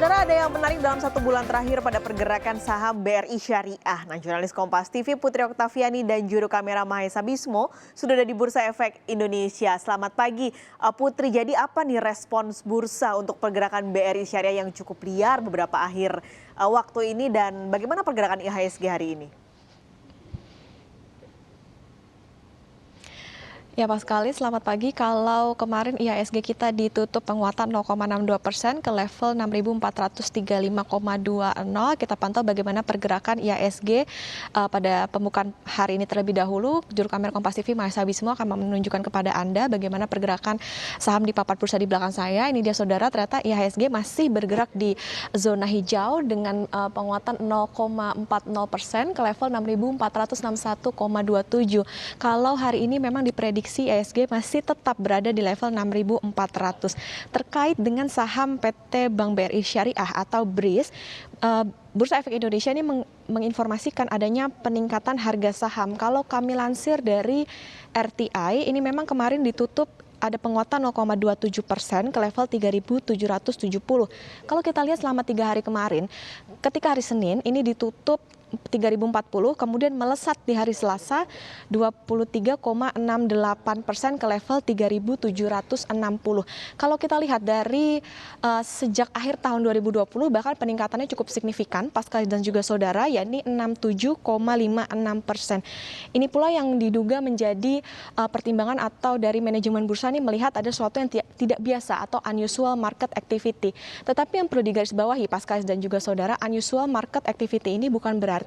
Saudara, ada yang menarik dalam 1 bulan terakhir pada pergerakan saham BRI Syariah. Nah, jurnalis Kompas TV Putri Oktaviani dan juru kamera Mahesa Bismo sudah ada di Bursa Efek Indonesia. Selamat pagi, Putri. Jadi apa nih respons bursa untuk pergerakan BRI Syariah yang cukup liar beberapa akhir waktu ini dan bagaimana pergerakan IHSG hari ini? Ya Pak sekali, selamat pagi. Kalau kemarin IHSG kita ditutup penguatan 0,62% ke level 6.435,20. Kita pantau bagaimana pergerakan IHSG pada pembukaan hari ini terlebih dahulu. Juru kamera Kompas TV Mahesa Bismo akan menunjukkan kepada Anda bagaimana pergerakan saham di papan bursa di belakang saya. Ini dia saudara, ternyata IHSG masih bergerak di zona hijau dengan penguatan 0,40% ke level 6.461,27. Kalau hari ini memang diprediksi IHSG masih tetap berada di level 6.400. Terkait dengan saham PT Bank BRI Syariah atau BRIS, Bursa Efek Indonesia ini menginformasikan adanya peningkatan harga saham. Kalau kami lansir dari RTI, ini memang kemarin ditutup ada penguatan 0,27% ke level 3.770. Kalau kita lihat selama 3 hari kemarin, ketika hari Senin ini ditutup 3.040, kemudian melesat di hari Selasa 23,68% ke level 3.760. Kalau kita lihat dari sejak akhir tahun 2020 bahkan peningkatannya cukup signifikan Pascal dan juga saudara, yakni 67,56%. Ini pula yang diduga menjadi pertimbangan atau dari manajemen bursa ini melihat ada sesuatu yang tidak biasa atau unusual market activity. Tetapi yang perlu digarisbawahi Pascal dan juga saudara, unusual market activity ini bukan berarti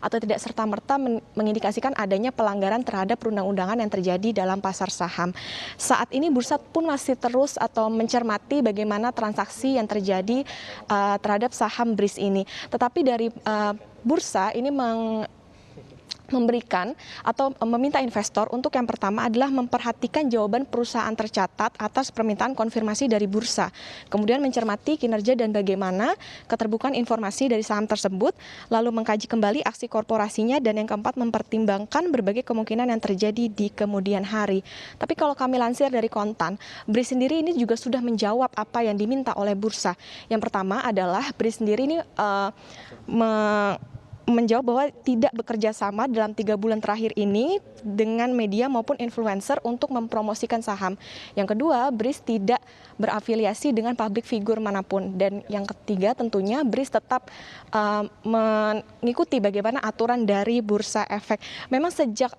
atau tidak serta-merta mengindikasikan adanya pelanggaran terhadap perundang-undangan yang terjadi dalam pasar saham. Saat ini bursa pun masih terus atau mencermati bagaimana transaksi yang terjadi terhadap saham BRIS ini. Tetapi dari bursa ini memberikan atau meminta investor untuk yang pertama adalah memperhatikan jawaban perusahaan tercatat atas permintaan konfirmasi dari bursa. Kemudian mencermati kinerja dan bagaimana keterbukaan informasi dari saham tersebut, lalu mengkaji kembali aksi korporasinya, dan yang keempat mempertimbangkan berbagai kemungkinan yang terjadi di kemudian hari. Tapi kalau kami lansir dari Kontan, BRIS sendiri ini juga sudah menjawab apa yang diminta oleh bursa. Yang pertama adalah BRIS sendiri ini menjawab bahwa tidak bekerja sama dalam 3 bulan terakhir ini dengan media maupun influencer untuk mempromosikan saham. Yang kedua, BRIS tidak berafiliasi dengan public figure manapun. Dan yang ketiga tentunya BRIS tetap mengikuti bagaimana aturan dari Bursa Efek. Memang sejak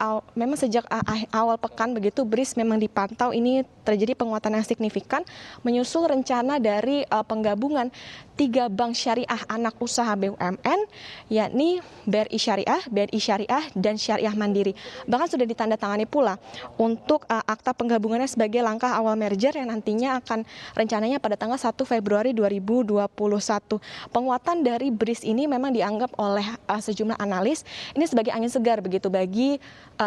awal pekan begitu BRIS memang dipantau ini terjadi penguatan yang signifikan menyusul rencana dari penggabungan 3 bank syariah anak usaha BUMN, yakni BRI Syariah, dan Syariah Mandiri. Bahkan sudah ditandatangani pula untuk akta penggabungannya sebagai langkah awal merger yang nantinya akan rencananya pada tanggal 1 Februari 2021. Penguatan dari BRIS ini memang dianggap oleh sejumlah analis ini sebagai angin segar begitu bagi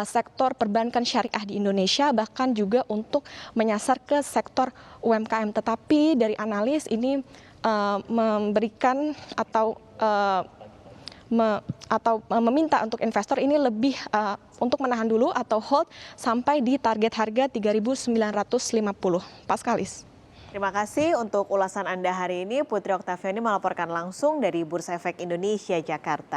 sektor perbankan syariah di Indonesia, bahkan juga untuk menyasar ke sektor UMKM. Tetapi dari analis ini memberikan atau meminta untuk investor ini lebih untuk menahan dulu atau hold sampai di target harga 3.950. Paskalis. Terima kasih untuk ulasan Anda hari ini. Putri Oktaviani melaporkan langsung dari Bursa Efek Indonesia, Jakarta.